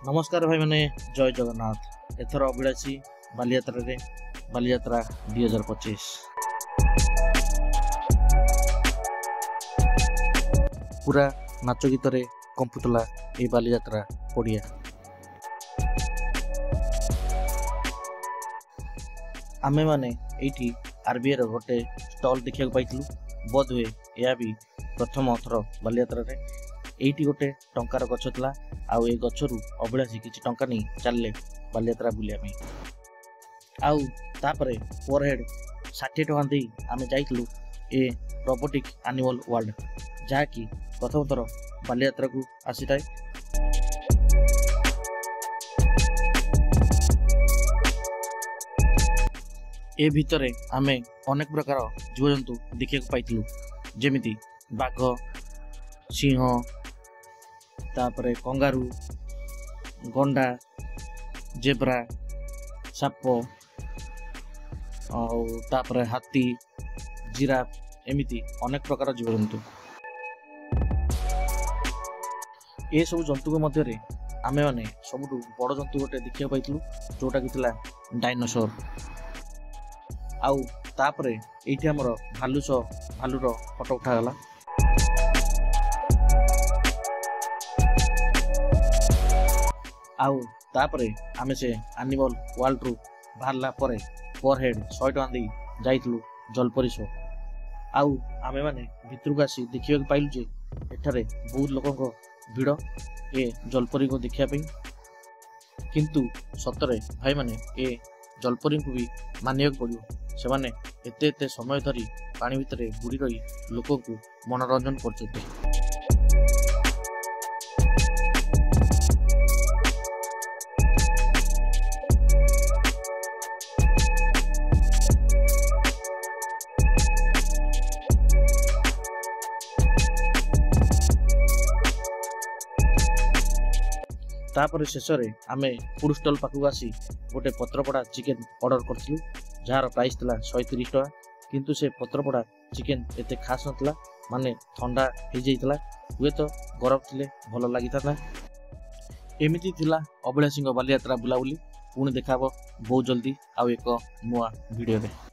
नमस्कार भाई मैंने जय जगन्नाथ। एथर अभिलाषी बालीयात्रा रे बालीयात्रा 2025 पूरा नाच गीत रे कंपुतला ए बालीयात्रा पड़िया। आमे माने एठी आरबीआई रो गोटे स्टॉल देखिया पाइथिलु। बोध हुए या भी प्रथम थर बालीयात्रा रे एठी गोटे टंकार गछ थला आउ ए गछरु अभिलाषी किछि टंका नहीं चलले बालीयात्रा बुलिया में। आउ तापरे पर हेड 60 टका दे आमे जाइतलु ए रोबोटिक एनिमल वर्ल्ड जहा कि प्रथम थर बालीयात्रा को आसीताय। ए भितरे आमे अनेक प्रकार जीवजंतु देखिया पाइतलु जेमिति बाघ, सिंह, तापरे कंगारू, गंडा, जेब्रा, साप और तापरे हाथी, जिराफ एमिति अनेक प्रकार जीवजंतु। ए सब जंतु के मध्य रे आमे माने सबुठु बड़ जंतु गोटे देखिया पाइतलु जोटा कि थिला डायनासोर। आउ तापरे एठी हमर भालुर फोटो उठागला। आउ तापरे आमे से एनिमल वर्ल्ड रु बाहरला परे पर हेड 100 टका दे जाइतलु जलपरी शो। आउ आमे माने भितरକୁ आसी देखिया पाइलु जे एठारे बहुत लोकक भिड़ ए जलपरी को देखिया पई। किंतु सतरे भाई माने ए जलपरी को भी मानियक पड़ियो। से माने एते समय धरी पानी भितरे बुड़ी रही लोक को मनोरंजन करछथि। तापर शेष रे आमे फूड स्टॉल पाखु आसी गोटे पत्रपड़ा चिकेन ऑर्डर करथिलु जार प्राइस थला 130 टका। किंतु से पत्रपड़ा चिकेन एते खास नथला, माने ठंडा हे जाइतला। हुए तो गरम थिले भल लागिता। एमिति थिला अभिलाषी बालीयात्रा बुलाबुली। पुणी देखाबो बहुत जल्दी आउ एक नुआ वीडियो रे।